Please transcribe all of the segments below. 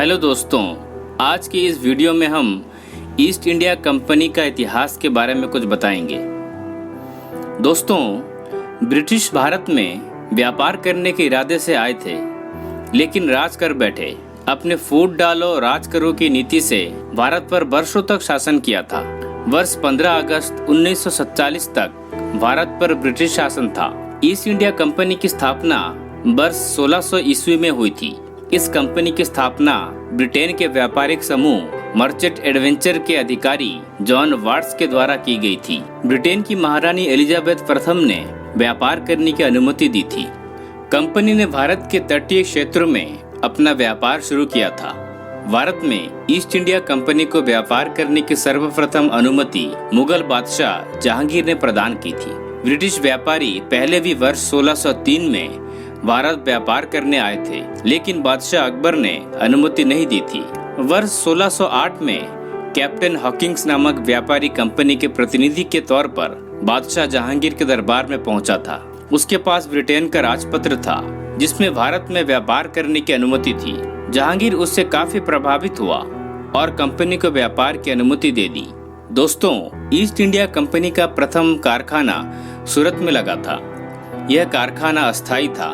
Hello दोस्तों, आज की इस वीडियो में हम ईस्ट इंडिया कंपनी का इतिहास के बारे में कुछ बताएंगे। दोस्तों, ब्रिटिश भारत में व्यापार करने के इरादे से आए थे, लेकिन राज कर बैठे। अपने फूट डालो राज करो की नीति से भारत पर वर्षों तक शासन किया था। वर्ष 15 अगस्त 1947 तक भारत पर ब्रिटिश शासन था। ईस्ट इंडिया कंपनी की स्थापना वर्ष 1600 ईस्वी में हुई थी। इस कंपनी की स्थापना ब्रिटेन के व्यापारिक समूह मर्चेंट एडवेंचर के अधिकारी जॉन वाट्स के द्वारा की गई थी। ब्रिटेन की महारानी एलिजाबेथ प्रथम ने व्यापार करने की अनुमति दी थी। कंपनी ने भारत के तटीय क्षेत्रों में अपना व्यापार शुरू किया था। भारत में ईस्ट इंडिया कंपनी को व्यापार करने की सर्वप्रथम अनुमति मुगल बादशाह जहांगीर ने प्रदान की थी। ब्रिटिश व्यापारी पहले भी वर्ष 1603 में भारत व्यापार करने आए थे, लेकिन बादशाह अकबर ने अनुमति नहीं दी थी। वर्ष 1608 में कैप्टन हॉकिंग्स नामक व्यापारी कंपनी के प्रतिनिधि के तौर पर बादशाह जहांगीर के दरबार में पहुंचा था। उसके पास ब्रिटेन का राजपत्र था, जिसमें भारत में व्यापार करने की अनुमति थी। जहांगीर उससे काफी प्रभावित हुआ और कंपनी को व्यापार की अनुमति दे दी। दोस्तों, ईस्ट इंडिया कंपनी का प्रथम कारखाना सूरत में लगा था। यह कारखाना अस्थायी था,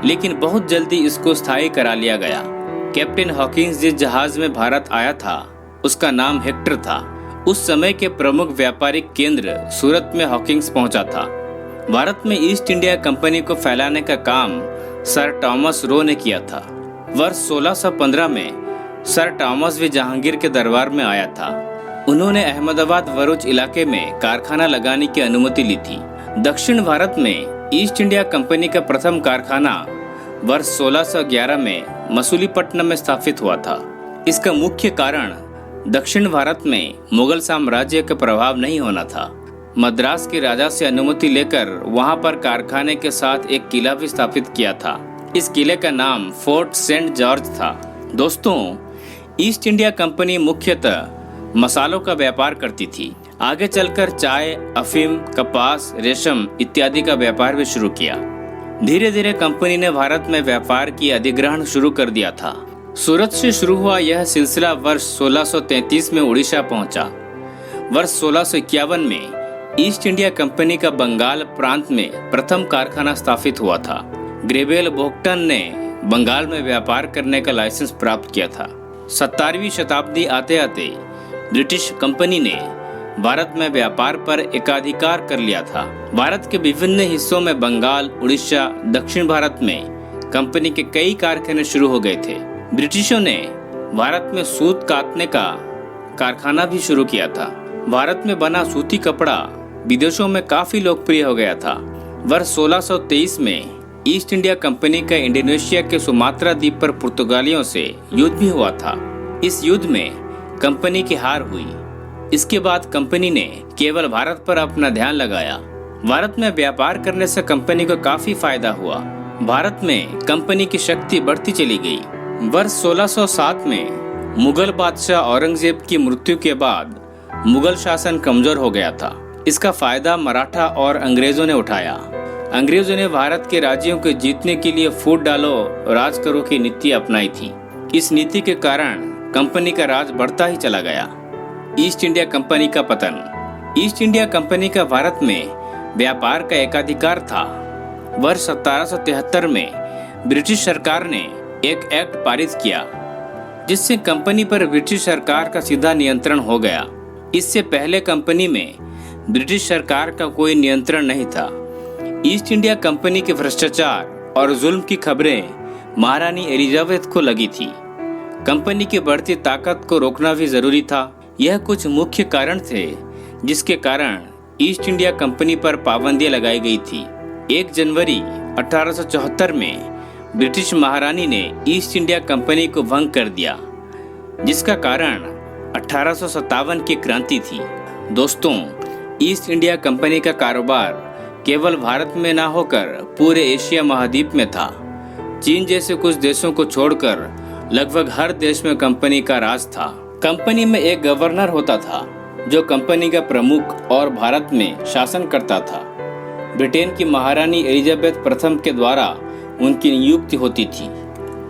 लेकिन बहुत जल्दी इसको स्थायी करा लिया गया। कैप्टन हॉकिंस जिस जहाज में भारत आया था, उसका नाम हेक्टर था। उस समय के प्रमुख व्यापारिक केंद्र सूरत में हॉकिंस पहुंचा था। भारत में ईस्ट इंडिया कंपनी को फैलाने का काम सर थॉमस रो ने किया था। वर्ष 1615 में सर थॉमस भी जहांगीर के दरबार में आया था। उन्होंने अहमदाबाद वरुच इलाके में कारखाना लगाने की अनुमति ली थी। दक्षिण भारत में ईस्ट इंडिया कंपनी का प्रथम कारखाना वर्ष 1611 में मसूलीपट्टनम में स्थापित हुआ था। इसका मुख्य कारण दक्षिण भारत में मुगल साम्राज्य का प्रभाव नहीं होना था। मद्रास के राजा से अनुमति लेकर वहां पर कारखाने के साथ एक किला भी स्थापित किया था। इस किले का नाम फोर्ट सेंट जॉर्ज था। दोस्तों, ईस्ट इंडिया कंपनी मुख्यतः मसालों का व्यापार करती थी। आगे चलकर चाय, अफीम, कपास, रेशम इत्यादि का व्यापार भी शुरू किया। धीरे धीरे कंपनी ने भारत में व्यापार की अधिग्रहण शुरू कर दिया था। सूरत से शुरू हुआ यह सिलसिला वर्ष 1633 में उड़ीसा पहुंचा। वर्ष 1651 में ईस्ट इंडिया कंपनी का बंगाल प्रांत में प्रथम कारखाना स्थापित हुआ था। ग्रेवेल बोक्टन ने बंगाल में व्यापार करने का लाइसेंस प्राप्त किया था। 17वीं शताब्दी आते आते ब्रिटिश कंपनी ने भारत में व्यापार पर एकाधिकार कर लिया था। भारत के विभिन्न हिस्सों में बंगाल, उड़ीसा, दक्षिण भारत में कंपनी के कई कारखाने शुरू हो गए थे। ब्रिटिशों ने भारत में सूत काटने का कारखाना भी शुरू किया था। भारत में बना सूती कपड़ा विदेशों में काफी लोकप्रिय हो गया था। वर्ष 1623 में ईस्ट इंडिया कंपनी का इंडोनेशिया के सुमात्रा द्वीप पर पुर्तगालियों से युद्ध भी हुआ था। इस युद्ध में कंपनी की हार हुई। इसके बाद कंपनी ने केवल भारत पर अपना ध्यान लगाया। भारत में व्यापार करने से कंपनी को काफी फायदा हुआ। भारत में कंपनी की शक्ति बढ़ती चली गई। वर्ष 1607 में मुगल बादशाह औरंगजेब की मृत्यु के बाद मुगल शासन कमजोर हो गया था। इसका फायदा मराठा और अंग्रेजों ने उठाया। अंग्रेजों ने भारत के राज्यों को जीतने के लिए फूट डालो राज करो की नीति अपनाई थी। इस नीति के कारण कंपनी का राज बढ़ता ही चला गया। ईस्ट इंडिया कंपनी का पतन। ईस्ट इंडिया कंपनी का भारत में व्यापार का एकाधिकार था। वर्ष 1773 में ब्रिटिश सरकार ने एक एक्ट पारित किया, जिससे कंपनी पर ब्रिटिश सरकार का सीधा नियंत्रण हो गया। इससे पहले कंपनी में ब्रिटिश सरकार का कोई नियंत्रण नहीं था। ईस्ट इंडिया कंपनी के भ्रष्टाचार और जुल्म की खबरें महारानी एलिजाबेथ को लगी थी। कंपनी की बढ़ती ताकत को रोकना भी जरूरी था। यह कुछ मुख्य कारण थे जिसके कारण ईस्ट इंडिया कंपनी पर पाबंदियां लगाई गई थी। 1 जनवरी 1874 में ब्रिटिश महारानी ने ईस्ट इंडिया कंपनी को भंग कर दिया, जिसका कारण 1857 की क्रांति थी। दोस्तों, ईस्ट इंडिया कंपनी का कारोबार केवल भारत में न होकर पूरे एशिया महाद्वीप में था। चीन जैसे कुछ देशों को छोड़कर लगभग हर देश में कंपनी का राज था। कंपनी में एक गवर्नर होता था, जो कंपनी का प्रमुख और भारत में शासन करता था। ब्रिटेन की महारानी एलिजाबेथ प्रथम के द्वारा उनकी नियुक्ति होती थी।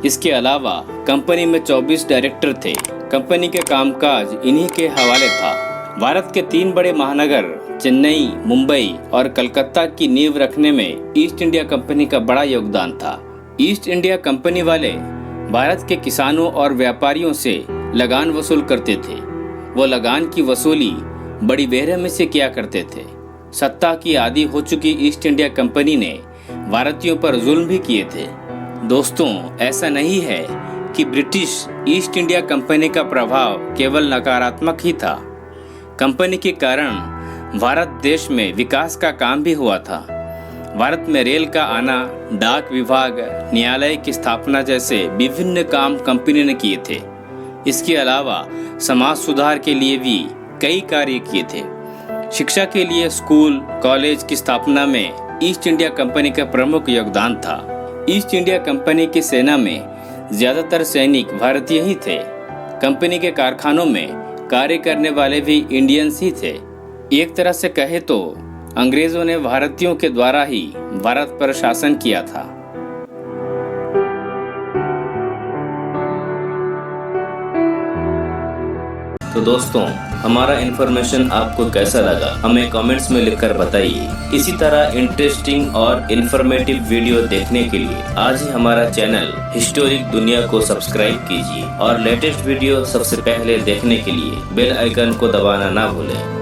इसके अलावा कंपनी में 24 डायरेक्टर थे। कंपनी के कामकाज इन्हीं के हवाले था। भारत के 3 बड़े महानगर चेन्नई, मुंबई और कलकत्ता की नींव रखने में ईस्ट इंडिया कंपनी का बड़ा योगदान था। ईस्ट इंडिया कंपनी वाले भारत के किसानों और व्यापारियों से लगान वसूल करते थे। वो लगान की वसूली बड़ी बेरहमी से किया करते थे। सत्ता की आदी हो चुकी ईस्ट इंडिया कंपनी ने भारतीयों पर जुल्म भी किए थे। दोस्तों, ऐसा नहीं है कि ब्रिटिश ईस्ट इंडिया कंपनी का प्रभाव केवल नकारात्मक ही था। कंपनी के कारण भारत देश में विकास का काम भी हुआ था। भारत में रेल का आना, डाक विभाग, न्यायालय की स्थापना जैसे विभिन्न काम कंपनी ने किए थे। इसके अलावा समाज सुधार के लिए भी कई कार्य किए थे। शिक्षा के लिए स्कूल, कॉलेज की स्थापना में ईस्ट इंडिया कंपनी का प्रमुख योगदान था। ईस्ट इंडिया कंपनी की सेना में ज्यादातर सैनिक भारतीय ही थे। कंपनी के कारखानों में कार्य करने वाले भी इंडियंस ही थे। एक तरह से कहे तो अंग्रेजों ने भारतीयों के द्वारा ही भारत पर शासन किया था। तो दोस्तों, हमारा इन्फॉर्मेशन आपको कैसा लगा हमें कमेंट्स में लिखकर बताइए। इसी तरह इंटरेस्टिंग और इन्फॉर्मेटिव वीडियो देखने के लिए आज ही हमारा चैनल हिस्टोरिक दुनिया को सब्सक्राइब कीजिए और लेटेस्ट वीडियो सबसे पहले देखने के लिए बेल आइकन को दबाना ना भूलें।